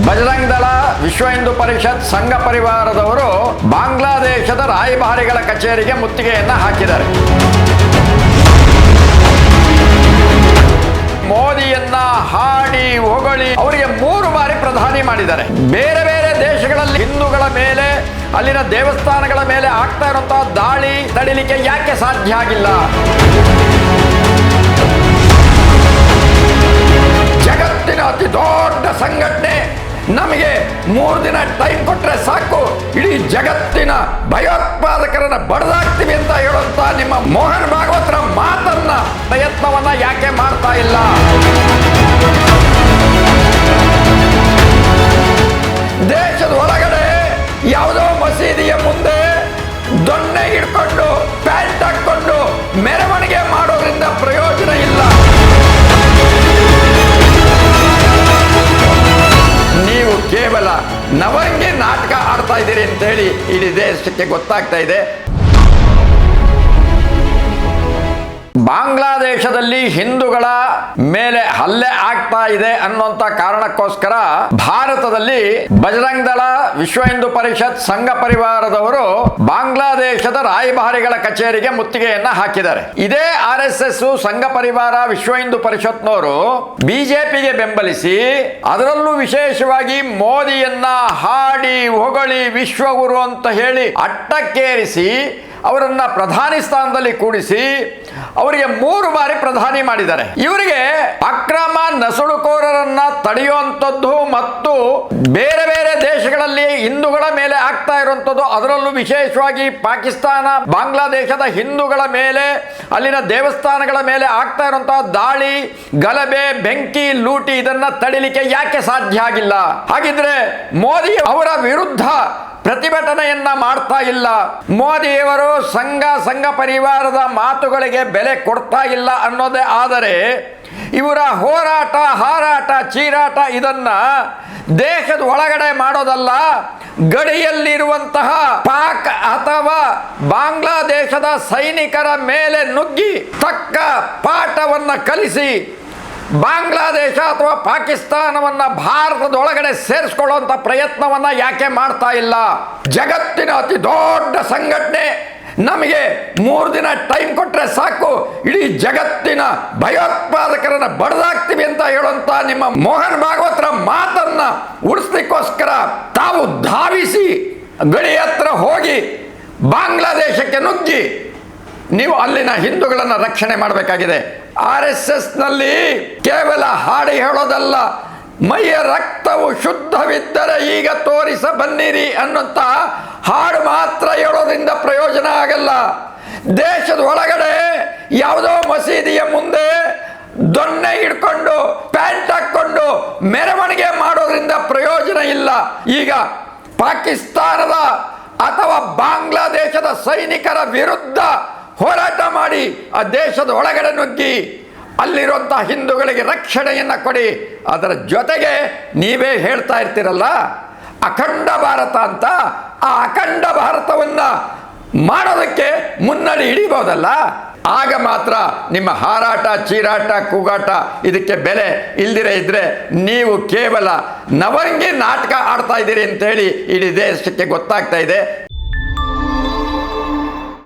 ಬಜರಂಗ್ ದಳ, ವಿಶ್ವ ಹಿಂದೂ ಪರಿಷತ್, ಸಂಘ ಪರಿವಾರದವರು ಬಾಂಗ್ಲಾದೇಶದ ರಾಯಭಾರಿಗಳ ಕಚೇರಿಗೆ ಮುತ್ತಿಗೆಯನ್ನ ಹಾಕಿದ್ದಾರೆ. ಮೋದಿಯನ್ನ ಹಾಡಿ ಹೊಗಳಿ ಅವರಿಗೆ 3 ಬಾರಿ ಪ್ರಧಾನಿ ಮಾಡಿದ್ದಾರೆ. ಬೇರೆ ಬೇರೆ ದೇಶಗಳಲ್ಲಿ ಹಿಂದೂಗಳ ಮೇಲೆ, ಅಲ್ಲಿನ ದೇವಸ್ಥಾನಗಳ ಮೇಲೆ ಆಗ್ತಾ ಇರುವಂತಹ ದಾಳಿ ತಡಿಲಿಕ್ಕೆ ಯಾಕೆ ಸಾಧ್ಯ ಆಗಿಲ್ಲ? ಜಗತ್ತಿನ ಅತಿ ದೊಡ್ಡ ಸಂಘಟನೆ ನಮಗೆ 3 ದಿನ ಟೈಮ್ ಕೊಟ್ರೆ ಸಾಕು, ಇಡೀ ಜಗತ್ತಿನ ಭಯೋತ್ಪಾದಕರನ್ನ ಬಡದಾಕ್ತೀವಿ ಅಂತ ಹೇಳುವಂತ ನಿಮ್ಮ ಮೋಹನ್ ಭಾಗವತರ ಮಾತನ್ನ, ಪ್ರಯತ್ನವನ್ನ ಯಾಕೆ ಮಾಡ್ತಾ ಇಲ್ಲ? ದೇಶದ ಒಳಗಡೆ ಯಾವುದೋ ಮಸೀದಿಯ ಮುಂದೆ ದೊಣ್ಣೆ ಹಿಡ್ಕೊಂಡು ಪ್ಯಾಂಟ್ ಹಾಕೊಂಡು ಮೆರವಣಿಗೆ ಮಾಡೋದ್ರಿಂದ ಪ್ರಯೋಜನ ಇಲ್ಲ. ನೀವು ಕೇವಲ ನವಂಗಿ ನಾಟಕ ಆಡ್ತಾ ಇದ್ದೀರಿ ಅಂತೇಳಿ ಇಡೀ ದೇಶಕ್ಕೆ ಗೊತ್ತಾಗ್ತಾ ಇದೆ. ಬಾಂಗ್ಲಾದೇಶದಲ್ಲಿ ಹಿಂದೂಗಳ ಮೇಲೆ ಹಲ್ಲೆ ಆಗ್ತಾ ಇದೆ ಅನ್ನುವಂತ ಕಾರಣಕ್ಕೋಸ್ಕರ ಭಾರತದಲ್ಲಿ ಬಜರಂಗ್ ದಳ, ವಿಶ್ವ ಹಿಂದೂ ಪರಿಷತ್, ಸಂಘ ಪರಿವಾರದವರು ಬಾಂಗ್ಲಾದೇಶದ ರಾಯಭಾರಿಗಳ ಕಚೇರಿಗೆ ಮುತ್ತಿಗೆಯನ್ನ ಹಾಕಿದ್ದಾರೆ. ಇದೇ RSS, ಸಂಘ ಪರಿವಾರ, ವಿಶ್ವ ಹಿಂದೂ ಪರಿಷತ್ನವರು ಬಿಜೆಪಿಗೆ ಬೆಂಬಲಿಸಿ, ಅದರಲ್ಲೂ ವಿಶೇಷವಾಗಿ ಮೋದಿಯನ್ನ ಹಾಡಿ ಹೊಗಳಿ ವಿಶ್ವಗುರು ಅಂತ ಹೇಳಿ ಅಟ್ಟಕ್ಕೇರಿಸಿ ಅವರನ್ನ ಪ್ರಧಾನಿ ಸ್ಥಾನದಲ್ಲಿ ಕೂಡಿಸಿ ಅವರಿಗೆ 3 ಬಾರಿ ಪ್ರಧಾನಿ ಮಾಡಿದ್ದಾರೆ. ಇವರಿಗೆ ಅಕ್ರಮ ನಸುಳುಕೋರರನ್ನ ತಡೆಯುವಂಥದ್ದು ಮತ್ತು ಬೇರೆ ಬೇರೆ ದೇಶಗಳಲ್ಲಿ ಹಿಂದೂಗಳ ಮೇಲೆ ಆಗ್ತಾ ಇರುವಂಥದ್ದು, ಅದರಲ್ಲೂ ವಿಶೇಷವಾಗಿ ಪಾಕಿಸ್ತಾನ, ಬಾಂಗ್ಲಾದೇಶದ ಹಿಂದೂಗಳ ಮೇಲೆ, ಅಲ್ಲಿನ ದೇವಸ್ಥಾನಗಳ ಮೇಲೆ ಆಗ್ತಾ ಇರುವಂತಹ ದಾಳಿ, ಗಲಭೆ, ಬೆಂಕಿ, ಲೂಟಿ ಇದನ್ನ ತಡಿಲಿಕ್ಕೆ ಯಾಕೆ ಸಾಧ್ಯ ಆಗಿಲ್ಲ? ಹಾಗಿದ್ರೆ ಮೋದಿ ಅವರ ವಿರುದ್ಧ ಪ್ರತಿಭಟನೆಯನ್ನ ಮಾಡ್ತಾ ಇಲ್ಲ. ಮೋದಿಯವರು ಸಂಘ ಪರಿವಾರದ ಮಾತುಗಳಿಗೆ ಬೆಲೆ ಕೊಡ್ತಾ ಇಲ್ಲ ಅನ್ನೋದೇ ಆದರೆ, ಇವರ ಹೋರಾಟ, ಹಾರಾಟ, ಚೀರಾಟ ಇದನ್ನ ದೇಶದ ಒಳಗಡೆ ಮಾಡೋದಲ್ಲ, ಗಡಿಯಲ್ಲಿರುವಂತಹ ಪಾಕ್ ಅಥವಾ ಬಾಂಗ್ಲಾದೇಶದ ಸೈನಿಕರ ಮೇಲೆ ನುಗ್ಗಿ ತಕ್ಕ ಪಾಠವನ್ನ ಕಲಿಸಿ ಬಾಂಗ್ಲಾದೇಶ ಅಥವಾ ಪಾಕಿಸ್ತಾನವನ್ನ ಭಾರತದೊಳಗಡೆ ಸೇರಿಸ್ಕೊಳ್ಳುವಂತ ಪ್ರಯತ್ನವನ್ನ ಯಾಕೆ ಮಾಡ್ತಾ ಇಲ್ಲ? ಜಗತ್ತಿನ ಅತಿ ದೊಡ್ಡ ಸಂಘಟನೆ ನಮಗೆ 3 ದಿನ ಟೈಮ್ ಕೊಟ್ರೆ ಸಾಕು, ಇಡೀ ಜಗತ್ತಿನ ಭಯೋತ್ಪಾದಕರನ್ನ ಬಡದಾಕ್ತೀವಿ ಅಂತ ಹೇಳುವಂತ ನಿಮ್ಮ ಮೋಹನ್ ಭಾಗವತರ ಮಾತನ್ನ ಉಳಿಸ್ಲಿಕ್ಕೋಸ್ಕರ ತಾವು ಧಾವಿಸಿ ಗಡಿ ಹತ್ರ ಹೋಗಿ ಬಾಂಗ್ಲಾದೇಶಕ್ಕೆ ನುಗ್ಗಿ ನೀವು ಅಲ್ಲಿನ ಹಿಂದೂಗಳನ್ನು ರಕ್ಷಣೆ ಮಾಡಬೇಕಾಗಿದೆ. RSS ನಲ್ಲಿ ಕೇವಲ ಹಾಡಿ ಹೇಳೋದಲ್ಲ, ಮೈಯ ರಕ್ತವು ಶುದ್ಧವಿದ್ದರೆ ಈಗ ತೋರಿಸ ಬನ್ನಿರಿ ಅನ್ನುವಂತ ಹಾಡು ಮಾತ್ರ ಹೇಳೋದ್ರಿಂದ ಪ್ರಯೋಜನ ಆಗಲ್ಲ. ದೇಶದ ಒಳಗಡೆ ಯಾವುದೋ ಮಸೀದಿಯ ಮುಂದೆ ದೊಣ್ಣೆ ಹಿಡ್ಕೊಂಡು ಪ್ಯಾಂಟ್ ಹಾಕೊಂಡು ಮೆರವಣಿಗೆ ಮಾಡೋದ್ರಿಂದ ಪ್ರಯೋಜನ ಇಲ್ಲ. ಈಗ ಪಾಕಿಸ್ತಾನದ ಅಥವಾ ಬಾಂಗ್ಲಾದೇಶದ ಸೈನಿಕರ ವಿರುದ್ಧ ಹೋರಾಟ ಮಾಡಿ ಆ ದೇಶದ ಒಳಗಡೆ ನುಗ್ಗಿ ಅಲ್ಲಿರುವಂತಹ ಹಿಂದೂಗಳಿಗೆ ರಕ್ಷಣೆಯನ್ನ ಕೊಡಿ. ಅದರ ಜೊತೆಗೆ ನೀವೇ ಹೇಳ್ತಾ ಇರ್ತೀರಲ್ಲ ಅಖಂಡ ಭಾರತ ಅಂತ, ಆ ಅಖಂಡ ಭಾರತವನ್ನ ಮಾಡೋದಕ್ಕೆ ಮುನ್ನಡೆ ಹಿಡಿಬಹುದಲ್ಲ? ಆಗ ಮಾತ್ರ ನಿಮ್ಮ ಹಾರಾಟ, ಚೀರಾಟ, ಕೂಗಾಟ ಇದಕ್ಕೆ ಬೆಲೆ ಇಲ್ದಿರೇ ಇದ್ರೆ ನೀವು ಕೇವಲ ನವಂಗಿ ನಾಟಕ ಆಡ್ತಾ ಇದ್ದೀರಿ ಅಂತೇಳಿ ಇಡೀ ದೇಶಕ್ಕೆ ಗೊತ್ತಾಗ್ತಾ ಇದೆ.